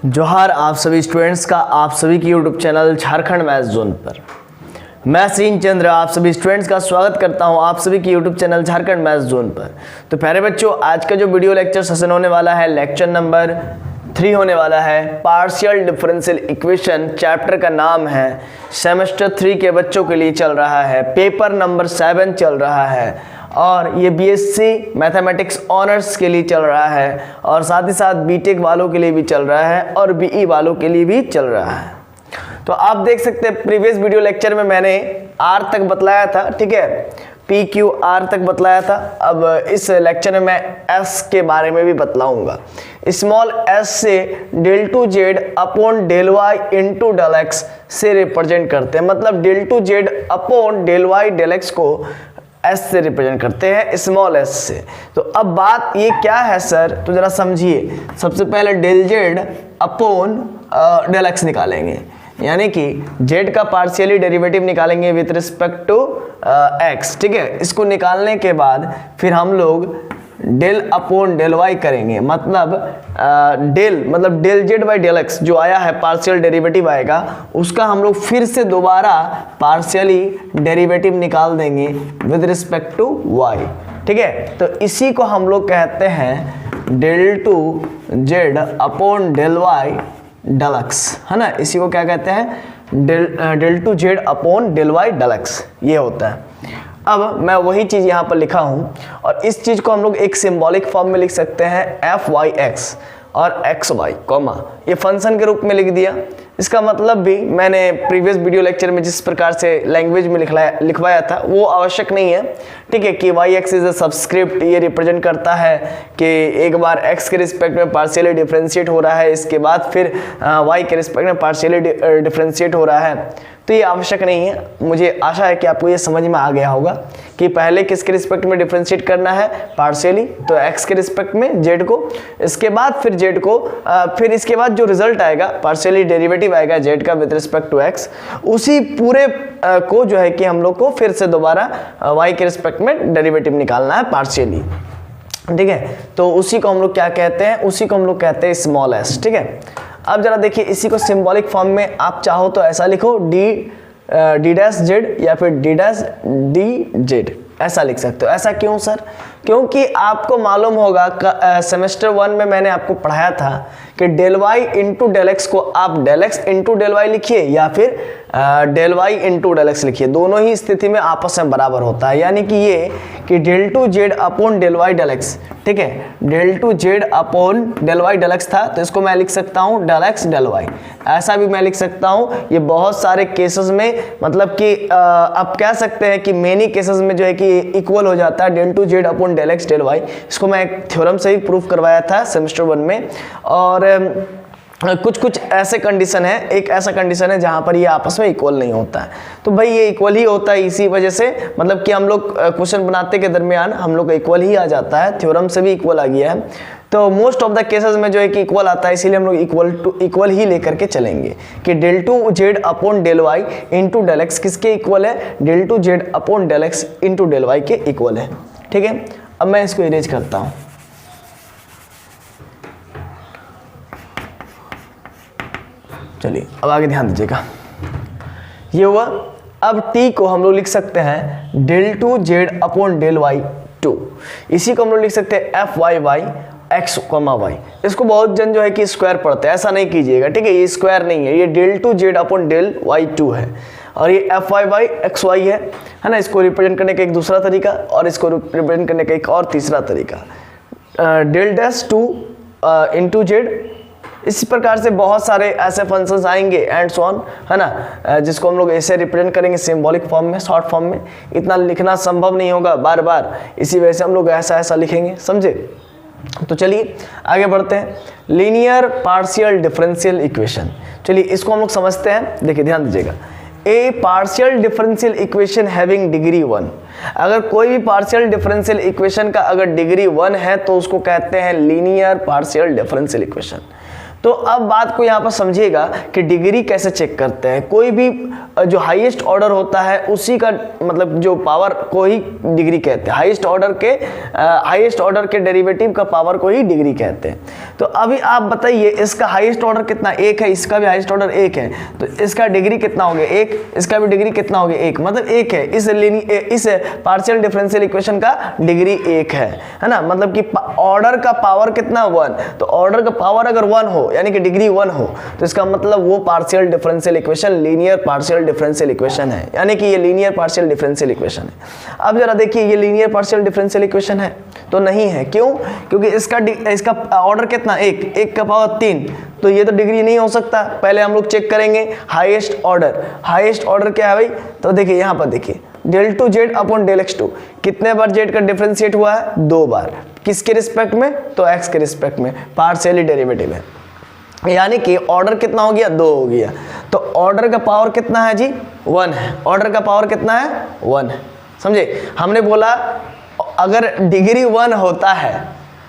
जोहार आप सभी स्टूडेंट्स का आप सभी की YouTube channel Jharkhand maths zone पर मैं सीन चंद्र आप सभी स्टूडेंट्स का स्वागत करता हूं आप सभी की YouTube channel Jharkhand maths zone पर। तो प्यारे बच्चों, आज का जो वीडियो लेक्चर सेशन होने वाला है लेक्चर नंबर 3 होने वाला है। पार्शियल डिफरेंशियल इक्वेशन चैप्टर का नाम है, सेमेस्टर 3 के बच्चों के लिए चल रहा है, पेपर नंबर 7 चल रहा है और ये बीएससी मैथमेटिक्स ऑनर्स के लिए चल रहा है और साथ ही साथ बीटेक वालों के लिए भी चल रहा है और बीई वालों के लिए भी चल रहा है। तो आप देख सकते हैं प्रीवियस वीडियो लेक्चर में मैंने आर तक बतलाया था, ठीक है, पी क्यू आर तक बतलाया था। अब इस लेक्चर में मैं एस के बारे में भी बतलाऊंगा। स्मॉल एस से del two z upon del y into del x से रिप्रेजेंट करते हैं, मतलब del two z upon del y del x को एस से रिप्रेजेंट करते हैं, स्मॉल एस से। तो अब बात ये क्या है सर, तो जरा समझिए। सबसे पहले del z upon del x निकालेंगे, यानी कि जेड का पार्शियली डेरिवेटिव निकालेंगे विथ रिस्पेक्ट टू एक्स, ठीक है। इसको निकालने के बाद फिर हम लोग डेल अपॉन डेल वाई करेंगे, मतलब del z by del x जो आया है पार्शियल डेरिवेटिव आएगा, उसका हम लोग फिर से दोबारा पार्शियली डेरिवेटिव निकाल देंगे विद रिस्पेक्ट टू वाई, ठीक है। तो इसी को हम लोग कहते हैं del two z upon del y del x, है ना। इसी को क्या कहते हैं, del two z upon del y del x, ये होता है। अब मैं वही चीज़ यहाँ पर लिखा हूँ और इस चीज़ को हम लोग एक सिंबॉलिक फॉर्म में लिख सकते हैं, एफ वाई एक्स और एक्स वाई कॉमा, ये फंक्शन के रूप में लिख दिया। इसका मतलब भी मैंने प्रीवियस वीडियो लेक्चर में जिस प्रकार से लैंग्वेज में लिखवाया था वो आवश्यक नहीं है, ठीक है, कि y x is a subscript, ये रिप्रेजेंट करता है कि एक बार एक्स के रिस्पेक्ट में पार्शियली डिफरेंशिएट हो रहा है, इसके बाद फिर वाई के रिस्पेक्ट में पार्शियली डिफरेंशिएट हो रहा है। तो ये आवश्यक नहीं है। मुझे आशा है कि आपको ये समझ में आ गया होगा कि पहले किसके रिस्पेक्ट में डिफरेंशिएट करना है, पार्शियली, तो एक्स के रिस्पेक्ट में जेड को, इसके बाद फिर जेड को, फिर इसके बाद जो रिजल्ट आएगा पार्शियली डेरिवेटिव आएगा जेड का विद रिस्पेक्ट टू एक्स, उसी पूरे को जो है कि हम लोग को फिर से दोबारा वाई के रिस्पेक्ट में डेरिवेटिव निकालना है पार्शियली, ठीक है। तो उसी को हम लोग क्या कहते हैं, उसी को हम लोग कहते हैं स्मॉल एस, ठीक है। अब जरा देखिए, इसी को सिंबॉलिक फॉर्म में आप चाहो तो ऐसा लिखो, डी डैश जेड या फिर डी डैश डी जेड, ऐसा लिख सकते हो। ऐसा क्यों सर? क्योंकि आपको मालूम होगा सेमेस्टर 1 में मैंने आपको पढ़ाया था कि del y into del x को आप del x into del y लिखिए या फिर del y into del x लिखिए, दोनों ही स्थिति में आपस में बराबर होता है। यानी कि ये कि del two z upon del y del x, ठीक है, del two z upon del y del x था, तो इसको मैं लिख सकता हूँ डेल एक्स डेल वाई, ऐसा भी मैं लिख सकता हूँ। ये बहुत सारे केसेस में, मतलब कि आप कह सकते हैं कि मेनी केसेस में जो है कि इक्वल हो जाता है del two z upon del x del y. इसको मैं एक थ्योरम से ही प्रूफ करवाया था सेमेस्टर 1 में। और कुछ ऐसे कंडीशन है, एक ऐसा कंडीशन है जहां पर ये आपस में इक्वल नहीं होता है। तो भाई ये इक्वल ही होता है इसी वजह से, मतलब कि हम लोग क्वेश्चन बनाते के दरमियान हम लोग इक्वल ही आ जाता है, थ्योरम से भी इक्वल आ गया है। तो मोस्ट ऑफ द केसेस में जो है कि इक्वल आता है, इसीलिए हम लोग इक्वल ही लेकर के चलेंगे कि del two z upon del y into del x किसके इक्वल है, del two z upon del x into del y के इक्वल है, ठीक है। अब मैं इसको इरेज करता हूँ। चलिए अब आगे ध्यान दीजिएगा, ये हुआ। अब t को हम लोग लिख सकते हैं del two z upon del y 2, इसी को हम लोग लिख सकते हैं f y y x comma y. इसको बहुत जन जो है कि स्क्वायर पढ़ते हैं, ऐसा नहीं कीजिएगा, ठीक है, ये स्क्वायर नहीं है, ये del two z upon del y 2 है और ये f y y x y है ना। इसको रिप्रेजेंट करने का एक दूसरा तरीका और इसको रिप्रेजेंट करने का एक और तीसरा तरीका, डेल डैश 2 इंटू जेड। इस प्रकार से बहुत सारे ऐसे फंक्शंस आएंगे एंड सो ऑन, है ना, जिसको हम लोग ऐसे रिप्रेजेंट करेंगे सिंबॉलिक फॉर्म में, शॉर्ट फॉर्म में। इतना लिखना संभव नहीं होगा बार बार, इसी वजह से हम लोग ऐसा लिखेंगे, समझे। तो चलिए आगे बढ़ते हैं। लीनियर पार्शियल डिफरेंशियल इक्वेशन, चलिए इसको हम लोग समझते हैं। देखिए ध्यान दीजिएगा, a partial differential equation having degree 1, अगर कोई भी पार्शियल डिफरेंशियल इक्वेशन का अगर डिग्री 1 है तो उसको कहते हैं लीनियर पार्शियल डिफरेंशियल इक्वेशन। तो अब बात को यहाँ पर समझिएगा कि डिग्री कैसे चेक करते हैं। कोई भी जो हाईएस्ट ऑर्डर होता है उसी का मतलब जो पावर को ही डिग्री कहते हैं। हाईएस्ट ऑर्डर के डेरिवेटिव का पावर को ही डिग्री कहते हैं। तो अभी आप बताइए इसका हाईएस्ट ऑर्डर कितना, 1 है, इसका भी हाईएस्ट ऑर्डर 1 है, तो इसका डिग्री कितना हो गया 1, इसका भी डिग्री कितना हो गया 1, मतलब 1 है। इस पार्शियल डिफरेंशियल इक्वेशन का डिग्री 1 है ना, मतलब कि ऑर्डर का पावर कितना 1, तो ऑर्डर का पावर अगर 1 हो यानी कि डिग्री 1 हो तो इसका मतलब वो partial differential equation linear partial differential equation है, यानी कि ये लीनियर पार्शियल डिफरेंशियल इक्वेशन है। अब जरा देखिए ये लीनियर पार्शियल डिफरेंशियल इक्वेशन है तो नहीं है, क्यों? क्योंकि इसका ऑर्डर कितना 1 का पावर 3, तो ये तो डिग्री नहीं हो सकता। पहले हम लोग चेक करेंगे हाईएस्ट ऑर्डर क्या है भाई, तो देखिए यहाँ पर देखिए del two z upon del x2, कितने बार जेड का डिफरेंशिएट हुआ है 2 बार, किसके रिस्पेक्ट में, तो x के रिस्पेक्ट में, पार्शियली डेरिवेटिव है, यानी कि ऑर्डर कितना हो गया 2 हो गया। तो ऑर्डर का पावर कितना है जी 1 है, ऑर्डर का पावर कितना है 1 है, समझे? हमने बोला अगर डिग्री 1 होता है,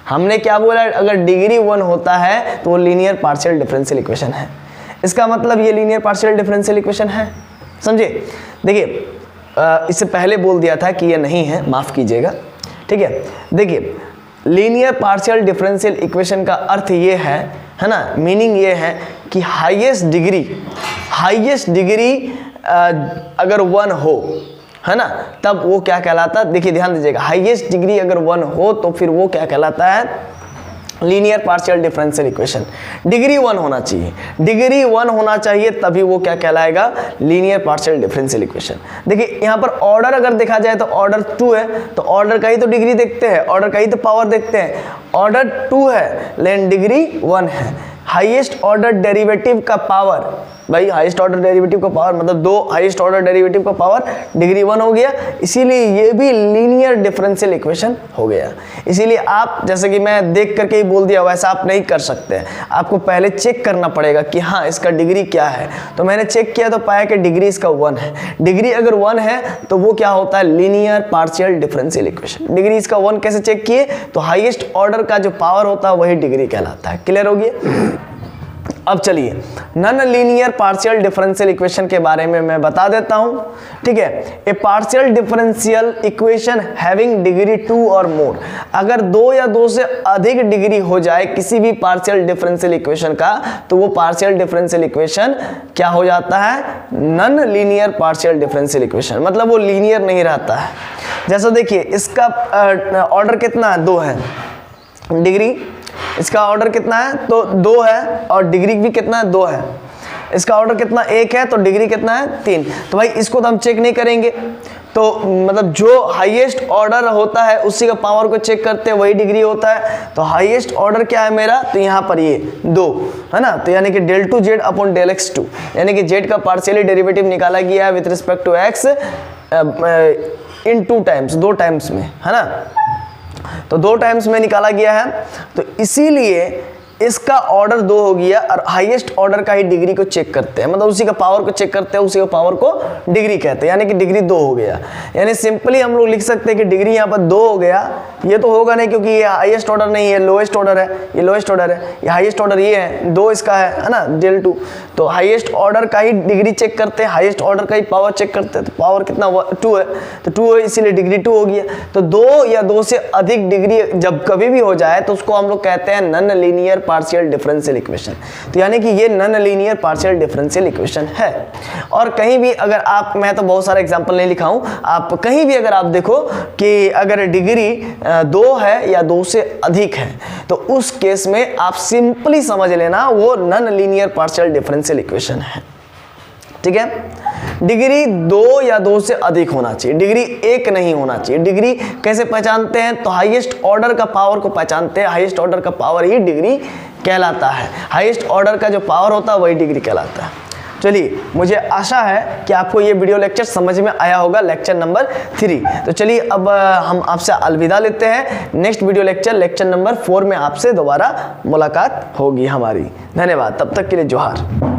हमने क्या बोला, अगर डिग्री 1 होता है तो वो लीनियर पार्शियल डिफरेंशियल इक्वेशन है। इसका मतलब ये लीनियर पार्शियल डिफरेंशियल इक्वेशन है, समझे? देखिए इससे पहले बोल दिया था कि ये नहीं है, माफ कीजिएगा, ठीक है। देखिए लीनियर पार्शियल डिफरेंशियल इक्वेशन का अर्थ ये है ना, मीनिंग ये है कि हाईएस्ट डिग्री अगर 1 हो, है ना, तब वो क्या कहलाता है, देखिए ध्यान दीजिएगा, हाईएस्ट डिग्री अगर 1 हो तो फिर वो क्या कहलाता है, linear partial differential equation. Degree 1 होना चाहिए, डिग्री 1 होना चाहिए तभी वो क्या कहलाएगा, लीनियर पार्शियल डिफरेंशियल इक्वेशन। देखिए यहाँ पर ऑर्डर अगर देखा जाए तो ऑर्डर 2 है, तो ऑर्डर का ही तो डिग्री देखते हैं, ऑर्डर का ही तो पावर देखते हैं। ऑर्डर 2 है लेकिन डिग्री 1 है। हाईएस्ट ऑर्डर डेरिवेटिव का पावर, भाई हाईएस्ट ऑर्डर डेरिवेटिव का पावर मतलब 2 हाईएस्ट ऑर्डर डेरिवेटिव का पावर डिग्री 1 हो गया, इसीलिए ये भी लीनियर डिफरेंशियल इक्वेशन हो गया। इसीलिए आप जैसे कि मैं देख करके ही बोल दिया वैसा आप नहीं कर सकते, आपको पहले चेक करना पड़ेगा कि हाँ इसका डिग्री क्या है। तो मैंने चेक किया तो पाया कि डिग्री इसका 1 है। डिग्री अगर 1 है तो वो क्या होता है, linear partial differential equation. Degree इसका 1 कैसे चेक किए, तो हाईएस्ट ऑर्डर का जो पावर होता है वही डिग्री कहलाता है। क्लियर हो गया? अब चलिए non linear partial differential equation के बारे में मैं बता देता हूं, ठीक है। A partial differential equation having degree 2 और मोर, अगर 2 या 2 से अधिक डिग्री हो जाए किसी भी पार्शियल डिफरेंशियल इक्वेशन का, तो वो पार्शियल डिफरेंशियल इक्वेशन क्या हो जाता है, non linear partial differential equation, मतलब वो लीनियर नहीं रहता है। जैसा देखिए इसका ऑर्डर कितना है 2 है, डिग्री इसका ऑर्डर कितना है तो 2 है, और डिग्री भी कितना है 2 है। इसका ऑर्डर कितना 1 है तो डिग्री कितना है 3। तो भाई इसको तो हम चेक नहीं करेंगे, तो मतलब जो हाईएस्ट ऑर्डर होता है उसी का पावर को चेक करते हैं, वही डिग्री होता है। तो हाईएस्ट ऑर्डर क्या है मेरा, तो यहाँ पर ये 2 है ना, तो यानी कि del two z upon del x2, यानी कि जेड का पार्शियली डेरिवेटिव निकाला गया है with respect to x in 2 times, 2 times में, है ना, तो 2 टाइम्स में निकाला गया है। तो इसीलिए इसका ऑर्डर 2 हो गया, और हाईएस्ट ऑर्डर का ही डिग्री को चेक करते हैं, मतलब उसी का पावर को चेक करते हैं, उसी का पावर को डिग्री कहते हैं, यानी कि डिग्री 2 हो गया। यानी सिंपली हम लोग लिख सकते हैं कि डिग्री यहाँ पर 2 हो गया। ये तो होगा नहीं क्योंकि ये हाईएस्ट ऑर्डर नहीं है, लोएस्ट ऑर्डर है, ये लोएस्ट ऑर्डर है, ये हाईएस्ट ऑर्डर ये है, 2 इसका है ना, del 2। तो हाईएस्ट ऑर्डर का ही डिग्री चेक करते हैं, हाईएस्ट ऑर्डर का ही पावर चेक करते हैं। तो पावर कितना 2 है, तो 2 है इसीलिए डिग्री 2 हो गया। तो 2 या 2 से अधिक डिग्री जब कभी भी हो जाए तो उसको हम लोग कहते हैं non linear partial differential equation. तो यानी कि ये non linear partial differential equation है। और कहीं भी अगर आप, मैं तो बहुत सारा एग्जांपल नहीं लिखा हूं, आप कहीं भी अगर आप देखो कि अगर डिग्री 2 है या 2 से अधिक है तो उस केस में आप सिंपली समझ लेना वो non linear partial differential equation है, ठीक है। डिग्री 2 या 2 से अधिक होना चाहिए, डिग्री 1 नहीं होना चाहिए। डिग्री कैसे पहचानते हैं, तो हाईएस्ट ऑर्डर का पावर को पहचानते हैं, हाईएस्ट ऑर्डर का पावर ही डिग्री कहलाता है, हाईएस्ट ऑर्डर का जो पावर होता है वही डिग्री कहलाता है। चलिए मुझे आशा है कि आपको ये वीडियो लेक्चर समझ में आया होगा, लेक्चर नंबर 3। तो चलिए अब हम आपसे अलविदा लेते हैं। नेक्स्ट वीडियो लेक्चर नंबर 4 में आपसे दोबारा मुलाकात होगी हमारी। धन्यवाद, तब तक के लिए जोहार।